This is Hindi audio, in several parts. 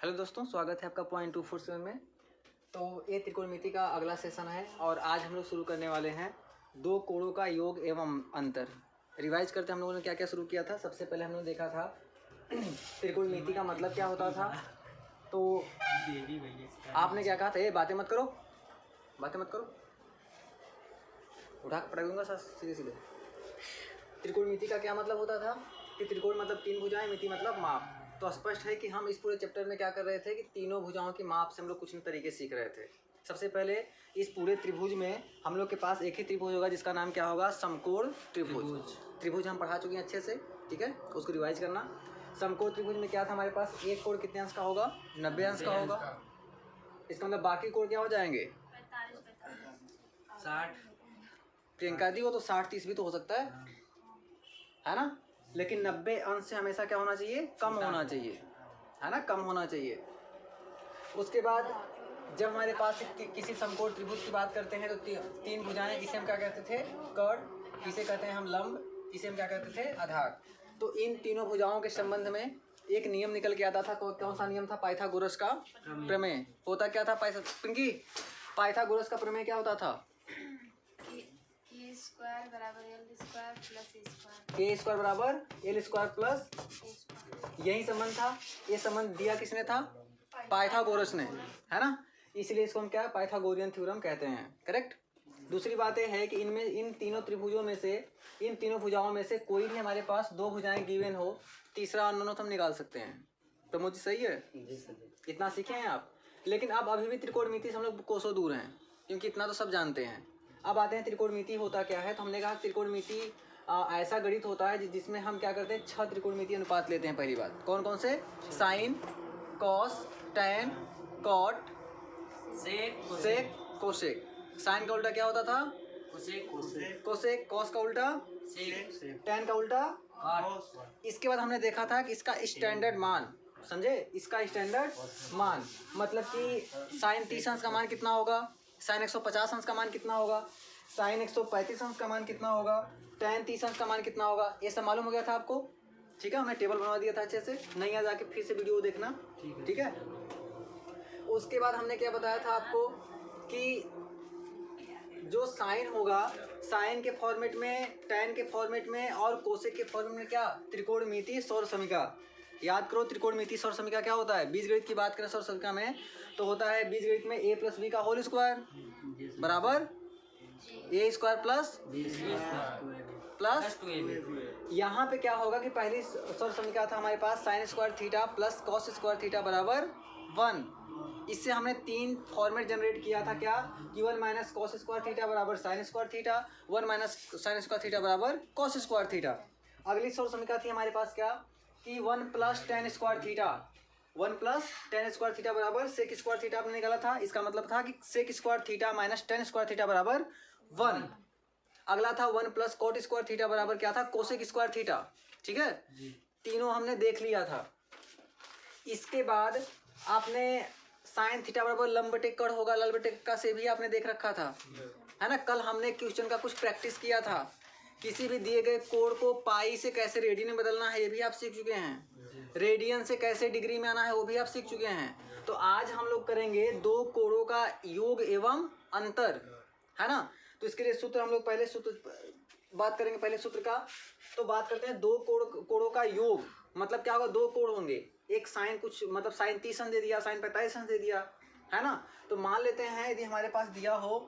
हेलो दोस्तों, स्वागत है आपका पॉइंट 247 में। तो ये त्रिकोणमिति का अगला सेशन है और आज हम लोग शुरू करने वाले हैं दो कोणों का योग एवं अंतर। रिवाइज करते हम लोगों ने क्या क्या शुरू किया था। सबसे पहले हम लोगों ने देखा था त्रिकोणमिति का मतलब क्या होता था। तो आपने क्या कहा था, ये बातें मत करो, उठा कर पढ़ाऊंगा सर सीधे सीधे। त्रिकोणमिति का क्या मतलब होता था कि त्रिकोण मतलब तीन भुजाएं, मिति मतलब माप। तो स्पष्ट है कि हम इस पूरे चैप्टर में क्या कर रहे थे कि तीनों भुजाओं की माप से हम लोग कुछ तरीके सीख रहे थे। सबसे पहले इस पूरे त्रिभुज में हम लोग के पास एक ही त्रिभुज होगा जिसका नाम क्या होगा, समकोण त्रिभुज हम पढ़ा चुके हैं अच्छे से, ठीक है। उसको रिवाइज करना। समकोण त्रिभुज में क्या था हमारे पास, एक कोण कितने अंश का होगा, 90 अंश का होगा। इसका मतलब बाकी कोण क्या हो जाएंगे, 60। प्रियंका दी, वो तो 60-30 भी तो हो सकता है ना। लेकिन 90 अंश से हमेशा क्या होना चाहिए, कम होना चाहिए, है ना, कम होना चाहिए। उसके बाद जब हमारे पास किसी समकोण त्रिभुज की बात करते हैं तो तीन भुजाएं, इसे हम क्या कहते थे, कर्ण, इसे कहते हैं हम लंब, इसे हम क्या कहते थे, आधार। तो इन तीनों भुजाओं के संबंध में एक नियम निकल के आता था। कौन सा नियम था, पाइथागोरस का प्रमेय। होता क्या था पिंकी, पाइथागोरस का प्रमेय क्या होता था, ए स्क्वायर बराबर एल स्क्वायर प्लस, यही संबंध था। ये संबंध दिया किसने था, पाइथागोरस ने, है ना। इसलिए इसको हम क्या, पाइथागोरियन थ्योरम कहते हैं, करेक्ट। दूसरी बात यह है कि इनमें इन तीनों त्रिभुजों में से, इन तीनों भुजाओं में से कोई भी हमारे पास दो भुजाएं गिवन हो, तीसरा अननोन हम निकाल सकते हैं। प्रमोद जी सही है, इतना सीखे हैं आप। लेकिन अब अभी भी त्रिकोणमिति से हम लोग कोसों दूर हैं, क्योंकि इतना तो सब जानते हैं। अब आते हैं त्रिकोणमिति होता क्या है। तो हमने कहा त्रिकोणमिति ऐसा गणित होता है जिसमें हम क्या करते हैं, 6 त्रिकोणमिति अनुपात लेते हैं। पहली बात कौन कौन से, साइन, कॉस, टैन, कॉट, सेक, कोसेक। साइन का उल्टा क्या होता था, कोसेक, कॉस का उल्टा सेक, टैन का उल्टा कॉट। इसके बाद हमने देखा था कि इसका स्टैंडर्ड मान, समझे, इसका स्टैंडर्ड मान मतलब कि साइन 30 अंश का मान कितना होगा, साइन 150 अंश का मान कितना होगा, साइन 135 अंश का मान कितना होगा, टैन 30 अंश का मान कितना होगा। ये सब मालूम हो गया था आपको, ठीक है। हमने टेबल बनवा दिया था अच्छे से, नहीं आ जाके फिर से वीडियो देखना, ठीक है। उसके बाद हमने क्या बताया था आपको कि जो साइन होगा, साइन के फॉर्मेट में, टैन के फॉर्मेट में और कोसेक के फॉर्मेट में क्या, त्रिकोणमिति सौर समीका। याद करो त्रिकोणमिति सौर समीका क्या होता है। बीजगणित की बात करें सौर समीका में तो होता है बीजगणित में a + b का होल स्क्वायर बराबर a स्क्वायर प्लस यहाँ पे क्या होगा कि पहली सौर समीका था हमारे पास sine square theta plus cos square theta बराबर 1। इससे हमने तीन फॉर्मेट जनरेट किया था, क्या कि 1 माइनस कॉस स्क्वायर थीटा बराबर sign square theta, 1 minus sign square theta बराबर कॉस स्क्वायर थीटा। अगली सौर समीका थी हमारे पास क्या कि 1 plus ten square theta, 1 plus ten square theta बराबर सेक स्क्वायर थीटा आपने निकाला था। इसका मतलब था कि sec square theta minus ten square theta बराबर 1। अगला था 1 प्लस कोट स्क्वायर थीटा बराबर क्या था, कोसेक स्क्वायर थीटा, ठीक है। तीनों हमने देख लिया था। इसके बाद आपने साइन थीटा बराबर लंब बटे कर्ण होगा, लंब बटे का से भी आपने देख रखा था, है ना। कल हमने क्वेश्चन का कुछ प्रैक्टिस किया था, किसी भी दिए गए कोण को पाई से कैसे रेडियन में बदलना है ये भी आप सीख चुके हैं, रेडियन से कैसे डिग्री में आना है वो भी आप सीख चुके हैं। तो आज हम लोग करेंगे दो कोणों का योग एवं अंतर, है ना। तो इसके लिए सूत्र हम लोग पहले सूत्र बात करेंगे, पहले सूत्र का। तो बात करते हैं दो कोणों का योग, मतलब क्या होगा, दो कोण होंगे, एक साइन कुछ मतलब साइन 30 अंश दे दिया, साइन 45 अंश दे दिया, है ना। तो मान लेते हैं यदि हमारे पास दिया हो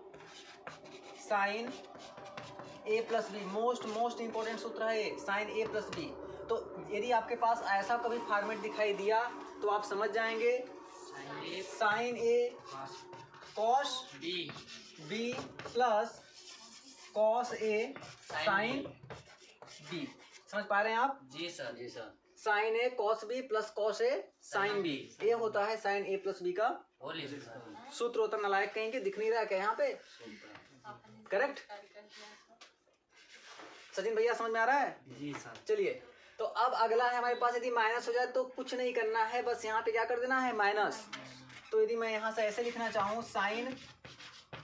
sine a + b, most important सूत्र है ये, साइन a + b। तो यदि आपके पास ऐसा कभी फॉर्मेट दिखाई दिया तो आप समझ जाएंगे sine a cos b plus cos a sine b। समझ पा रहे हैं आप, जी sir. Sine a cos b plus cos a sine b, ये होता है साइन a + b का सूत्र। होता नालायक कहीं के दिख नहीं रहा क्या यहाँ पे, करेक्ट। सचिन भैया समझ में आ रहा है, जी सर। चलिए, तो अब अगला है हमारे पास, यदि माइनस हो जाए तो कुछ नहीं करना है, बस यहाँ पे क्या कर देना है, माइनस। तो यदि मैं यहाँ से ऐसे लिखना चाहूँ साइन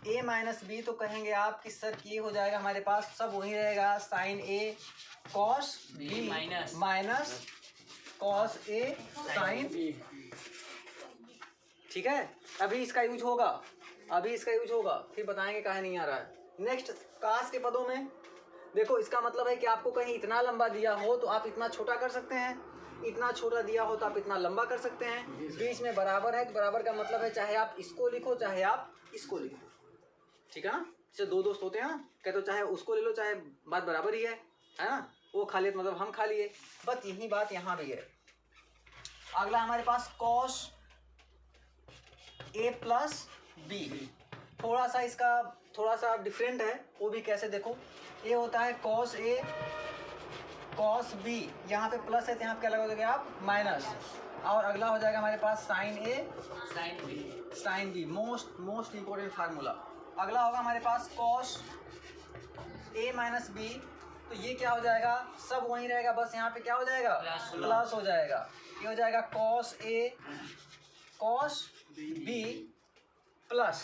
a - b, तो कहेंगे आप कि सर ये हो जाएगा हमारे पास, सब वही रहेगा, sine a cos b minus cos a sine ठीक है, अभी इसका यूज होगा, फिर बताएंगे काहे नहीं आ रहा है। नेक्स्ट काश के पदों में देखो, इसका मतलब है कि आपको कहीं इतना लंबा दिया हो तो आप इतना छोटा कर सकते हैं, इतना छोटा दिया हो तो आप इतना लंबा कर सकते हैं, बीच में बराबर है तो बराबर का मतलब है चाहे आप इसको लिखो चाहे आप इसको लिखो, ठीक है ना। जैसे दो दोस्त होते हैं ना, कहते हो चाहे उसको ले लो चाहे बात बराबर ही है ना, वो खा लिए मतलब हम खा लिए, बस यही बात यहाँ भी है। अगला हमारे पास कॉस ए प्लस बी, थोड़ा सा इसका थोड़ा सा डिफरेंट है, वो भी कैसे देखो, ये होता है कॉस ए कॉस बी, यहाँ पे प्लस है तो यहाँ पे क्या लगा दोगे आप माइनस, और अगला हो जाएगा हमारे पास sine A sine B, most important formula. अगला होगा हमारे पास कॉस ए माइनस बी, तो ये क्या हो जाएगा, सब वहीं रहेगा, बस यहाँ पे क्या हो जाएगा प्लस हो जाएगा, ये हो जाएगा cos A cos B plus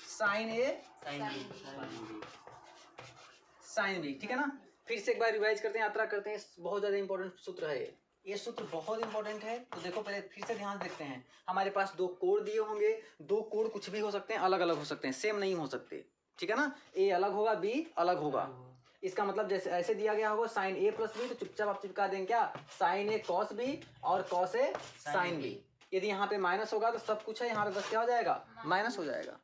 sign A sine B, ठीक है ना। फिर से एक बार रिवाइज करते हैं, यात्रा करते हैं, बहुत ज़्यादा इंपॉर्टेंट सूत्र है ये सूत्र बहुत इंपॉर्टेंट है। तो देखो पहले फिर से ध्यान देखते हैं, हमारे पास दो कोण दिए होंगे, दो कोण कुछ भी हो सकते हैं, अलग अलग हो सकते हैं, सेम नहीं हो सकते, ठीक है ना। ए अलग होगा बी अलग होगा, इसका मतलब जैसे ऐसे दिया गया होगा साइन ए प्लस बी, तो चुपचाप आप चिपका देंगे क्या, साइन ए कॉस बी और कॉस ए साइन बी। यदि यहाँ पे माइनस होगा तो सब कुछ है, यहाँ पे बस क्या हो जाएगा माइनस हो जाएगा।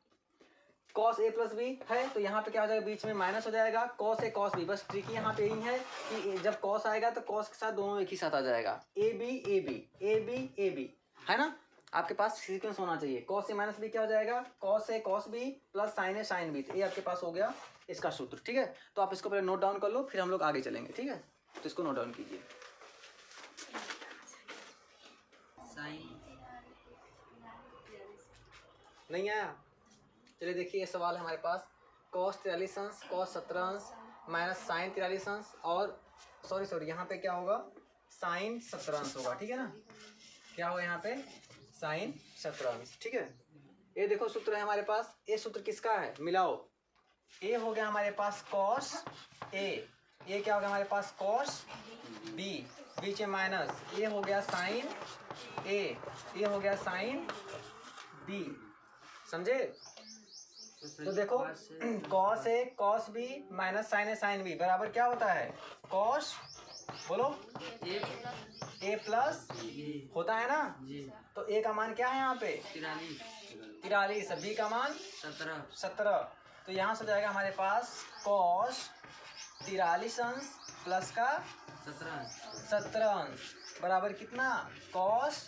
कॉस ए प्लस बी है तो यहाँ पे क्या हो जाएगा, बीच में माइनस हो जाएगा, कॉस ए कॉस बी, बस ट्रिक यहाँ पे यही है कि जब कॉस आएगा तो कॉस के साथ दोनों एक ही साथ आ जाएगा, ए बी है ना। आपके पास सीक्वेंस होना चाहिए, कॉस ए माइनस बी क्या हो जाएगा, cos A cos B plus sign A sine B, तो ये आपके पास हो गया इसका सूत्र, ठीक है। तो आप इसको पहले नोट डाउन कर लो, फिर हम लोग आगे चलेंगे, ठीक है। तो इसको नोट डाउन कीजिए। नहीं आया, चलिए देखिए, ये सवाल है हमारे पास, कॉस 43 अंश कॉस 17 अंश माइनस साइन 43 अंश और सॉरी यहाँ पे क्या होगा, साइन 17 अंश होगा, ठीक है ना। क्या होगा यहाँ पे, साइन 17 अंश, ठीक है। ये देखो सूत्र है हमारे पास, ये सूत्र किसका है, मिलाओ, ए हो गया हमारे पास कॉस ए, ये क्या हो गया हमारे पास कॉस बी, बीच में माइनस, ये हो गया साइन ए, ये हो गया साइन बी, समझे। तो देखो cos A cos B minus sign A sine B बराबर क्या होता है, कॉस बोलो ए प्लस होता है ना जी। तो ए का मान क्या है यहाँ पे 43, बी का मान 17, तो यहाँ से जाएगा हमारे पास कॉस 43 अंश प्लस का 17 अंश बराबर कितना, कॉस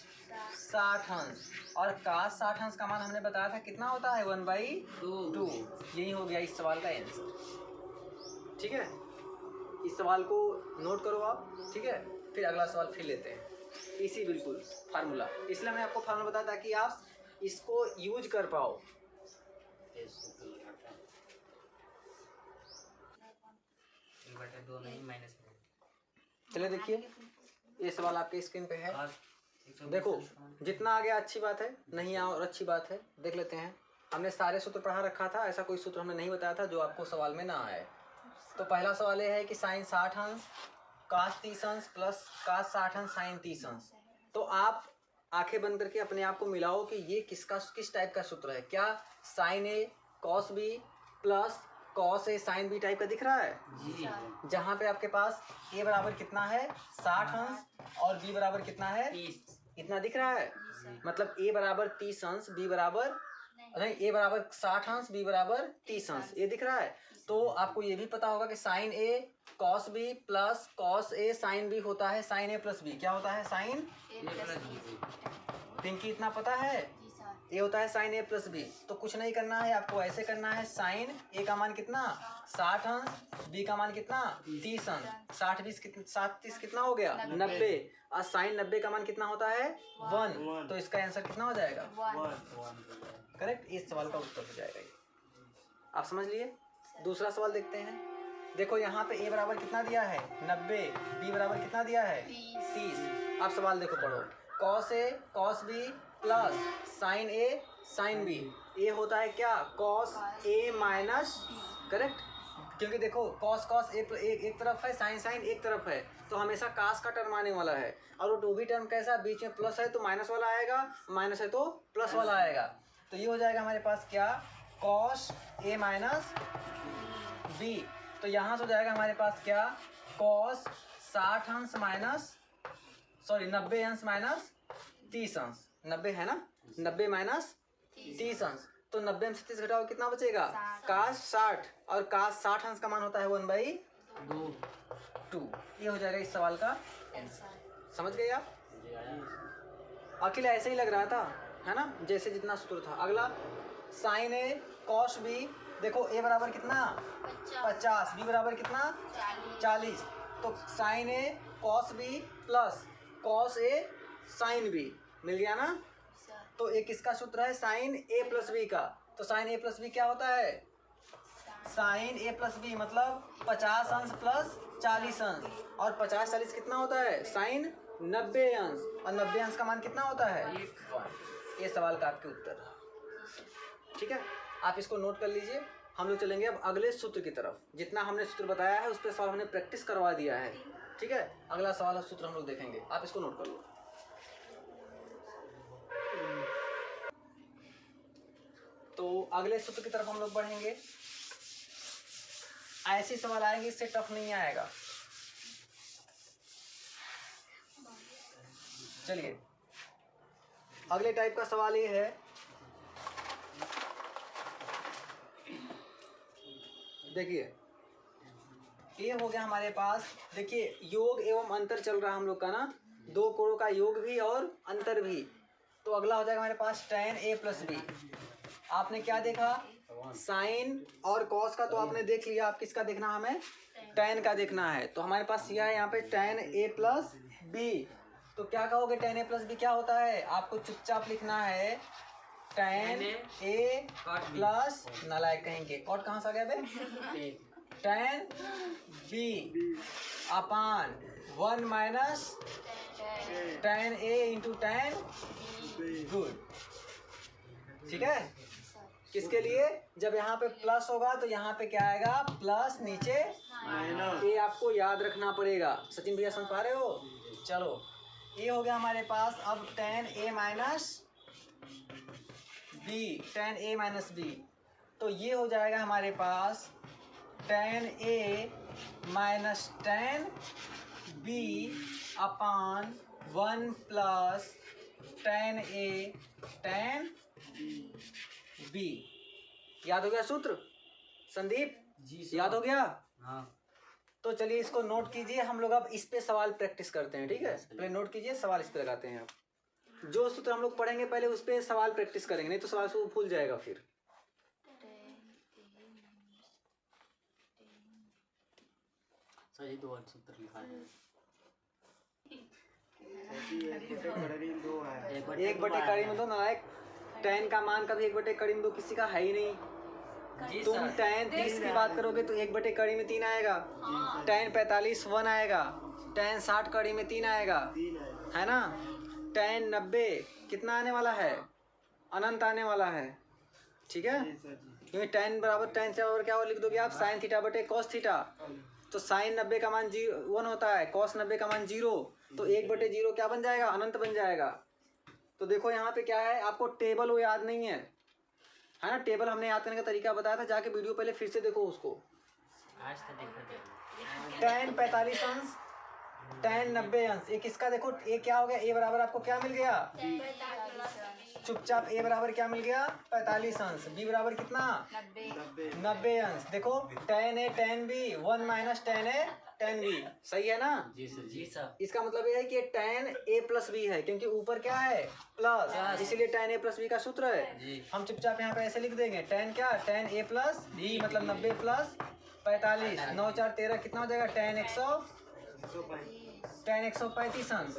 60 अंश, और काश 60 अंश का मान हमने बताया था कितना होता है 1/2, यही हो गया इस सवाल का आंसर, ठीक है। इस सवाल को नोट करो आप, ठीक है। फिर अगला सवाल फिर लेते हैं, इसी बिल्कुल फार्मूला, इसलिए मैं आपको फार्मूला बताया ताकि आप इसको यूज कर पाओ। चलिए देखिए, ये सवाल आपके स्क्रीन पे है, देखो जितना आ गया अच्छी बात है, नहीं आया और अच्छी बात है, देख लेते हैं। हमने सारे सूत्र पढ़ा रखा था, ऐसा कोई सूत्र हमने नहीं बताया था जो आपको सवाल में ना आए। तो पहला सवाल ये है कि साइन 60 अंश कास 30 अंश प्लस कास 60 अंश साइन 30 अंश, तो आप आंखें बंद करके अपने आप को मिलाओ कि ये किस टाइप का सूत्र है, क्या sign A cos B plus cos A sine B type का दिख रहा है जी। जहाँ पे आपके पास ए बराबर कितना है 60 अंश और बी बराबर कितना है 30, इतना दिख रहा है, मतलब ए बराबर 30 अंश बी बराबर नहीं, ए बराबर 60 अंश बी बराबर 30 अंश, ये दिख रहा है। तो आपको ये भी पता होगा कि sign A cos B plus cos A sine B होता है साइन ए प्लस बी, क्या होता है साइन ए प्लस बी, पिंकी इतना पता है, ये होता है साइन ए प्लस बी। तो कुछ नहीं करना है आपको, ऐसे करना है, साइन ए का मान कितना 60 अंश, बी का मान कितना 30 अंश, 60 20 30 कितना हो गया 90, और साइन 90 का मान कितना होता है 1, तो इसका आंसर कितना हो जाएगा 1, करेक्ट। इस सवाल का उत्तर हो जाएगा ये, आप समझ लिए। दूसरा सवाल देखते हैं, देखो यहाँ पे ए बराबर कितना दिया है 90, बी बराबर कितना दिया है 30। आप सवाल देखो पढ़ो, cos A cos B plus sign A sine B, ए होता है क्या कॉस ए माइनस, करेक्ट, क्योंकि देखो कॉस कॉस एक तरफ है, साइन साइन एक तरफ है, तो हमेशा कास का टर्म आने वाला है। और वो भी टर्म कैसा, बीच में प्लस है तो माइनस वाला आएगा, माइनस है तो प्लस वाला आएगा। तो ये हो जाएगा हमारे पास क्या, कॉस ए माइनस बी। तो यहाँ से हो जाएगा हमारे पास क्या, कॉस 60 अंश माइनस 90 अंश माइनस 30 अंश। 90 है ना, 90 माइनस 30 अंश। तो 90 में से 30 घटाओ कितना बचेगा, काश 60, और काश 60 अंश का मान होता है 1/2। ये हो जाएगा इस सवाल का आंसर। समझ गए आप? अकेले ऐसे ही लग रहा था, है ना, जैसे जितना सूत्र था। अगला साइन ए कॉस बी। देखो ए बराबर कितना 50, बी बराबर कितना 40। तो sign A cos B plus cos A sine B मिल गया ना। तो एक किसका सूत्र है, साइन ए प्लस बी का। तो साइन ए प्लस बी क्या होता है, साइन ए प्लस बी मतलब 50 अंश प्लस 40 अंश, और 50 40 कितना होता है, साइन 90 अंश, और 90 अंश का मान कितना होता है 1। ये सवाल का आपके उत्तर। ठीक है, आप इसको नोट कर लीजिए। हम लोग चलेंगे अब अगले सूत्र की तरफ। जितना हमने सूत्र बताया है उस पर सवाल हमने प्रैक्टिस करवा दिया है। ठीक है, अगला सवाल और सूत्र हम लोग देखेंगे, आप इसको नोट कर लो। तो अगले सूत्र की तरफ हम लोग बढ़ेंगे। ऐसे सवाल आएंगे, इससे टफ नहीं आएगा। चलिए अगले टाइप का सवाल ये है, देखिए ये हो गया हमारे पास। देखिए योग एवं अंतर चल रहा है हम लोग का ना, दो कोणों का योग भी और अंतर भी। तो अगला हो जाएगा हमारे पास tan a प्लस बी। आपने क्या देखा, साइन और कॉस का तो आपने देख लिया, आप किसका देखना, हमें tan का देखना है। तो हमारे पास यह है यहाँ पे tan a प्लस बी। तो क्या कहोगे, tan a प्लस बी क्या होता है, आपको चुपचाप लिखना है tan a प्लस, नालायक कहेंगे, कॉट कहाँ से आ गया बे, tan b upon 1 minus tan a into tan good. ठीक है, किसके लिए, जब यहाँ पे प्लस होगा तो यहाँ पे क्या आएगा, प्लस नीचे माइनस। ये आपको याद रखना पड़ेगा। सचिन भैया समझ पा रहे हो? चलो ये हो गया हमारे पास। अब tan a minus b, tan a minus B. तो ये हो जाएगा हमारे पास tan a minus tan b upon 1 plus tan a tan b। याद हो गया सूत्र संदीप जी? याद हो गया? हाँ। तो चलिए इसको नोट कीजिए। हम लोग अब इस पे सवाल प्रैक्टिस करते हैं। ठीक है, पहले नोट कीजिए, सवाल इस पे लगाते हैं। अब जो सूत्र हम लोग पढ़ेंगे पहले उस पे सवाल प्रैक्टिस करेंगे, नहीं तो सवाल से भूल जाएगा फिर। सही दो सूत्र लिखा है। एक बटे कड़ी में दो नालायक। tan का मान कभी 1 बटे कड़ी में दो किसी का है ही नहीं। तुम tan 30 की बात करोगे तो 1 बटे कड़ी में 3 आएगा, tan 45 1 आएगा, tan 60 कड़ी में 3 आएगा, है ना। tan 90 कितना आने वाला है, अनंत आने वाला है। ठीक है, क्योंकि tan बराबर tan से और क्या हो लिख दोगे आप, साइन थीटा बटे कॉस थीटा। तो साइन 90 का मान 1 होता है, कॉस 90 का मान 0, तो 1 बटे 0 क्या बन जाएगा, अनंत बन जाएगा। तो देखो यहाँ पे क्या है, आपको टेबल वो याद नहीं है, है ना। टेबल हमने याद करने का तरीका बताया था, जाके वीडियो पहले फिर से देखो उसको। आज तो देखो tan 45 अंश tan 90 अंश। ये किसका देखो, ए क्या हो गया, ए बराबर आपको क्या मिल गया, चुपचाप ए बराबर क्या मिल गया 45 अंश। बी बराबर कितना 90 अंश। देखो tan a tan b 1 minus tan a tan b, सही है ना। जी सर, जी सर। इसका मतलब ये है कि tan a प्लस बी है, क्योंकि ऊपर क्या है प्लस, इसीलिए tan a प्लस बी का सूत्र है। हम चुपचाप यहाँ पे ऐसे लिख देंगे, tan क्या, tan a प्लस बी मतलब 90 प्लस 45, 9 4 13 कितना हो जाएगा, tan 135 अंश।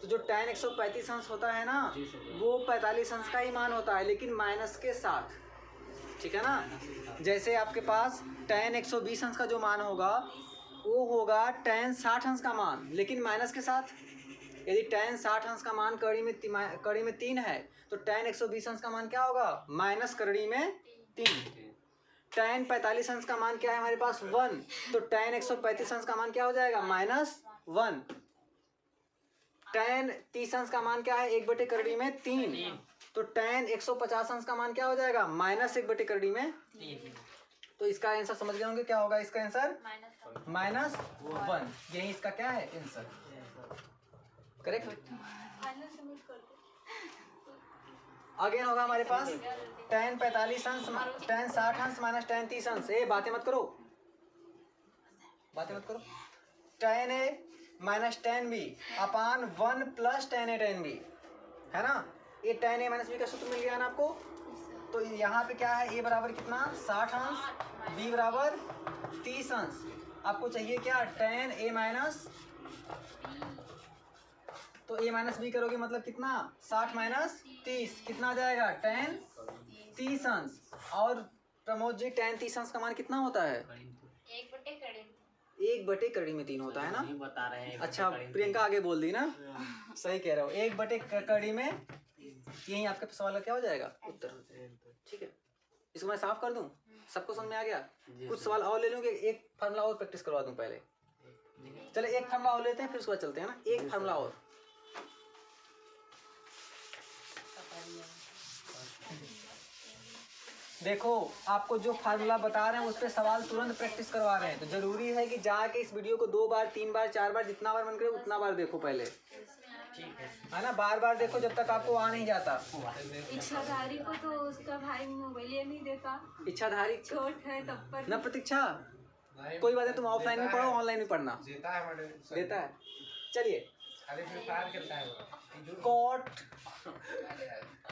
तो जो tan 135 अंश होता है ना, वो 45 अंश का ही मान होता है, लेकिन माइनस के साथ। ठीक है ना। जैसे आपके पास tan 120 अंश का जो मान होगा वो होगा tan 60 अंश का मान, लेकिन माइनस के साथ। यदि tan 60 अंश का मान कड़ी में 3 है, तो tan 120 अंश का मान क्या होगा, माइनस कड़ी में 3। tan 45 अंश का मान क्या है हमारे पास 1, तो tan 135 अंश का मान क्या हो जाएगा -1। tan 30 अंश का मान क्या है 1/3 में 3, तो tan 150 अंश का मान क्या हो जाएगा -1/3 में 3। तो इसका आंसर समझ गए होंगे क्या होगा इसका आंसर -1। यही इसका क्या है आंसर, करेक्ट। अगेन होगा हमारे पास tan 45 अंश tan 60 अंश माइनस tan 30 अंश। बातें मत करो, tan a minus tan b upon 1 plus tan a tan b, है ना। ये tan a माइनस b का सूत्र मिल गया ना आपको। तो यहाँ पे क्या है, a बराबर कितना 60 अंश, b बराबर 30 अंश। आपको चाहिए क्या tan a माइनस, तो a माइनस बी करोगे मतलब कितना 60 माइनस 30 कितना आ जाएगा tan 30 अंश। और प्रमोद जी tan 30 अंश का मान कितना होता है 1/3 होता है ना। बता रहे हैं। अच्छा प्रियंका आगे बोल दी ना, सही कह रहे हो 1/3 में, यही आपके सवाल का क्या हो जाएगा उत्तर। ठीक है, इसको मैं साफ कर दूं, सबको समझ में आ गया। कुछ सवाल और ले लूंगे, एक फार्मूला और प्रैक्टिस करवा दूं पहले। चले एक फार्मूला और लेते हैं फिर उसके बाद चलते हैं ना। एक फार्मूला और, देखो आपको जो फार्मूला बता रहे हैं उस पर सवाल तुरंत प्रैक्टिस करवा रहे हैं। तो जरूरी है कि जाके इस वीडियो को 2 बार 3 बार 4 बार जितना बार मन करे उतना बार देखो पहले, है ना। बार बार देखो जब तक आपको आ नहीं जाता। इच्छाधारी को तो उसका भाई मोबाइल ही नहीं देता, इच्छाधारी छोट है तब पर न प्रतीक्षा, कोई बात है, तुम ऑफलाइन में पढ़ो ऑनलाइन में पढ़ना देता है। चलिए कॉट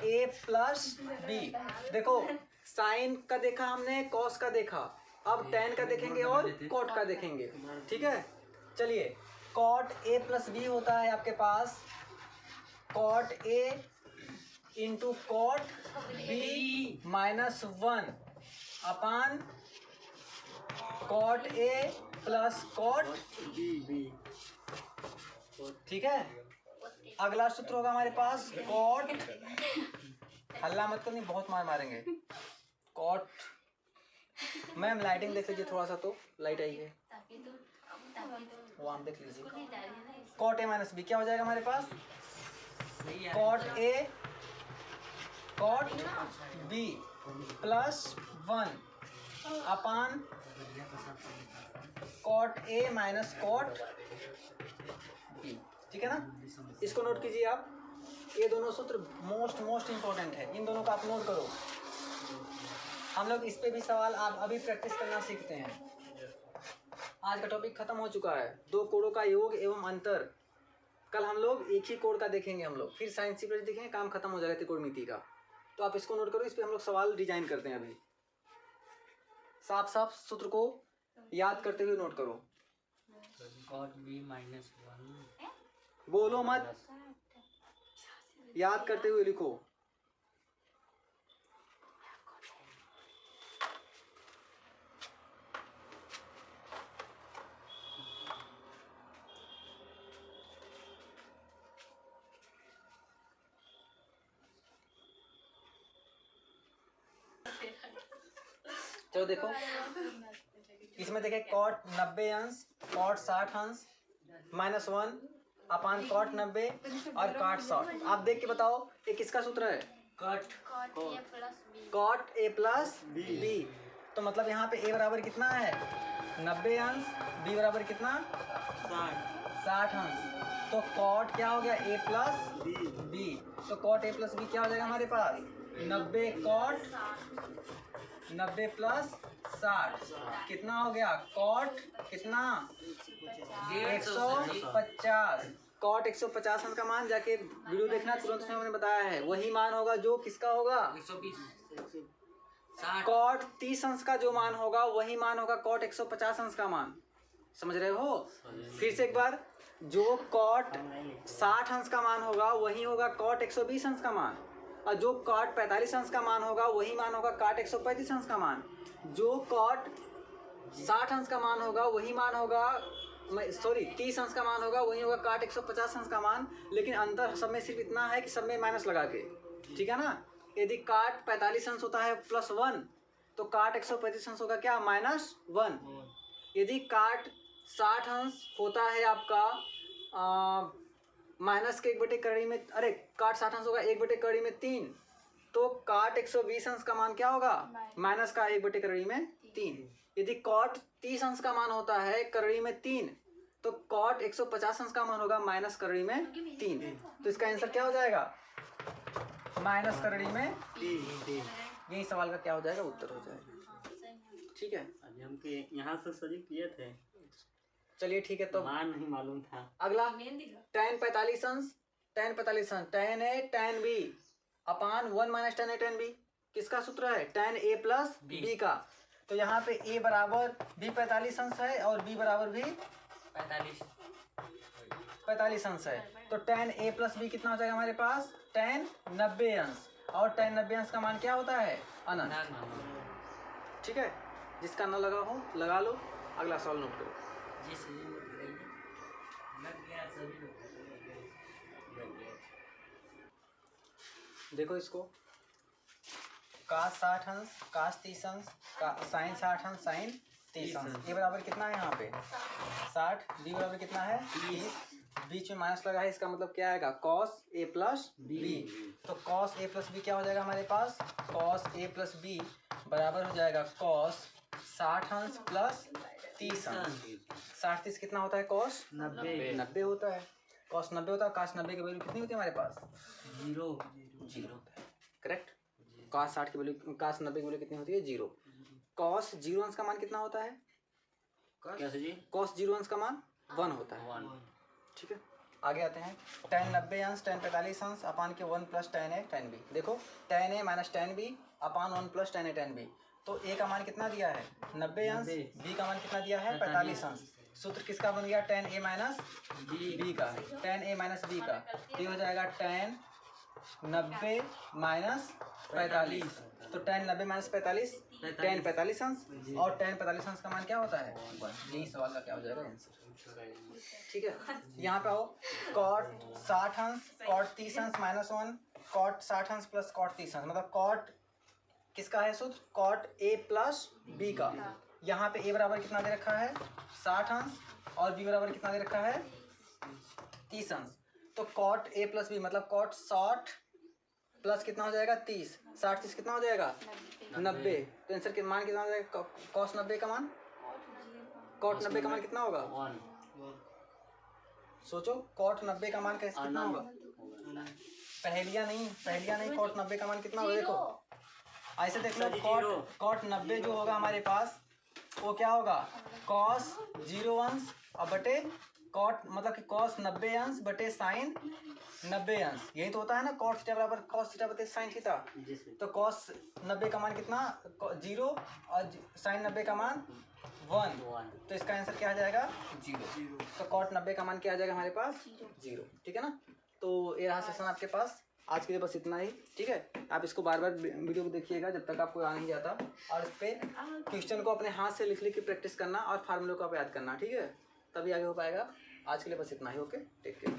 a प्लस b, देखो साइन का देखा हमने, कॉस का देखा, अब tan का देखेंगे और कॉट का देखेंगे। ठीक है, चलिए कॉट a प्लस b होता है आपके पास cot a into cot b minus 1 upon cot a plus cot b। ठीक है, अगला सूत्र होगा हमारे पास कॉट, हल्ला मत करनी बहुत मार मारेंगे। कॉट, मैम लाइटिंग देख लीजिए थोड़ा सा, तो लाइट आई है वो आप देख लीजिए। कॉट ए माइनस बी क्या हो जाएगा हमारे पास cot A cot B plus 1 upon cot A minus cot B. ठीक है ना, इसको नोट कीजिए आप। ये दोनों सूत्र मोस्ट इंपॉर्टेंट है, इन दोनों को आप नोट करो। हम लोग इस पे भी सवाल आप अभी प्रैक्टिस करना सीखते हैं। आज का टॉपिक खत्म हो चुका है, 2 कोडों का योग एवं अंतर। कल हम लोग एक ही कोड का देखेंगे, हम लोग फिर साइंस सीक्वेंस देखेंगे, काम खत्म हो जाएगा त्रिकोणमिति का। तो आप इसको नोट करो, इस पे हम लोग सवाल डिजाइन करते हैं। अभी साफ सूत्र को याद करते हुए नोट करो। कॉट b माइनस 1, बोलो मत, याद करते हुए लिखो। चलो देखो, इसमें देखे कॉट 90 अंश कॉट 60 अंश माइनस 1 अपान कॉट 90 और कॉट 60। आप देख के बताओ ये किसका सूत्र है कॉट ए प्लस बी। तो मतलब यहाँ पे ए बराबर कितना है 90 अंश, बी बराबर कितना 60 अंश। तो कॉट क्या हो गया ए प्लस बी, तो कॉट ए प्लस बी क्या हो जाएगा हमारे पास 90 कॉट 90 प्लस 60 कितना हो गया कॉट कितना 150। कॉट 150 अंश का मान जाके वीडियो देखना, तुरंत उसमें मैंने बताया है। वही मान होगा जो किसका होगा 120 कॉट 30 अंश का जो मान होगा वही मान होगा कॉट 150 अंश का मान। समझ रहे हो? फिर से एक बार, जो कॉट 60 अंश का मान होगा वही होगा कॉट 120 अंश का मान, और जो कॉट 45 अंश का मान होगा वही मान होगा कॉट 135 अंश का मान। जो कॉट 60 अंश का मान होगा वही मान होगा, सॉरी 30 अंश का मान होगा वही होगा कॉट 150 अंश का मान। लेकिन अंतर सब में सिर्फ इतना है कि सब में माइनस लगा के, ठीक है ना। यदि कॉट 45 अंश होता है +1 तो काट 135 अंश होगा क्या, -1। यदि काट 60 अंश होता है आपका माइनस के 1/3 में, अरे काट 60 अंश होगा 1/3 में 3, तो काट 120 अंश का मान क्या होगा, माइनस का 1/3 में 3। यदि कॉट 30 अंश का मान होता है करीब में 3, तो कॉट 150 अंश का मान होगा माइनस करीब में 3। तो इसका आंसर क्या हो जाएगा, माइनस करीब में 3। यही सवाल का क्या हो जाएगा, उत्तर हो जाएगा। ठीक है, अभी हम यहाँ से सही किए थे, चलिए ठीक है। तो मान नहीं मालूम था। अगला tan 45 अंश, tan 45 अंश tan a tan b upon 1 minus tan a tan b किसका सूत्र है, tan a प्लस b का। तो यहाँ पे a बराबर b 45 अंश है और b बराबर भी 45 अंश है। तो tan a प्लस b कितना हो जाएगा हमारे पास, tan 90 अंश, और tan 90 अंश का मान क्या होता है, अनंत। ठीक है, जिसका न लगा हो लगा लो। अगला सवाल नोट करो। देखो इसको, कास 60 अंश कास 30 अंश साइन 60 अंश साइन 30 अंश, ये बराबर कितना है यहाँ पे 60, बी बराबर कितना है 30, बीच में माइनस लगा है, इसका मतलब क्या आएगा, कॉस ए प्लस बी। तो कॉस ए प्लस बी क्या हो जाएगा हमारे पास, कॉस ए प्लस बी बराबर हो जाएगा कॉस 60 अंश प्लस 30 अंश। 60 30 कितना होता है, कॉस 90 होता है। कॉस 90 होता है, कास 90 की वैल्यू कितनी होती है हमारे पास, 0 करेक्ट। कास 60 की वैल्यू, कास 90 की वैल्यू कितनी होती है, 0। कॉस 0 अंश का मान कितना होता है, कैसे जी, कॉस 0 अंश का मान 1 होता है। ठीक है, आगे आते हैं। tan 90 अंश tan 45 अंश अपान के 1 plus tan a tan b। देखो tan a minus tan b upon 1 plus tan a tan b। तो a का मान कितना दिया है 90 अंश, b का मान कितना दिया है 45 अंश। सूत्र किसका बन गया, tan a माइनस b का, tan a माइनस b का। ये हो जाएगा tan 90 माइनस 45। तो tan 90 माइनस 45 tan 45 अंश, और tan 45 अंश का मान क्या होता है 1। यही सवाल का क्या हो जाएगा आंसर। ठीक है, यहाँ पे आओ, कॉट 60 अंश कॉट 30 अंश -1, कॉट 60 अंश प्लस कॉट 30 अंश, मतलब कॉट किसका है सूत्र, कॉट ए प्लस बी का। यहाँ पे ए बराबर कितना दे रखा है 60 अंश, और बी बराबर कितना दे रखा है 30 अंश। तो कॉट ए प्लस बी मतलब कॉट 60 प्लस कितना हो जाएगा 30, 60 30 कितना हो जाएगा 90। तो आंसर के मान कितना हो जाएगा, कॉस 90 का मान, कॉट 90 का मान कितना होगा, सोचो कॉट 90 का मान कैसे कितना होगा, पहेलियां नहीं, कॉट 90 का मान कितना होगा, देखो ऐसे देख लो, कॉट 90 जो होगा हमारे पास वो क्या होगा, कॉस 0 अंश और बटे कॉट, मतलब कि कॉस 90 अंश बटे साइन 90 अंश। यही तो होता है ना, कॉट थीटा बराबर कॉस थीटा बटे साइन थीटा। तो कॉस 90 का मान कितना 0 और साइन 90 का मान 1। तो इसका आंसर क्या आ जाएगा 0। तो कॉट 90 का मान क्या आ जाएगा हमारे पास 0। ठीक है ना। तो ये रहा सेशन आपके पास आज के लिए, बस इतना ही। ठीक है, आप इसको बार बार वीडियो को देखिएगा जब तक आपको आ नहीं जाता, और इस पर क्वेश्चन को अपने हाथ से लिख के प्रैक्टिस करना और फार्मूले को आप याद करना। ठीक है, तभी आगे हो पाएगा। आज के लिए बस इतना ही। Okay, take care.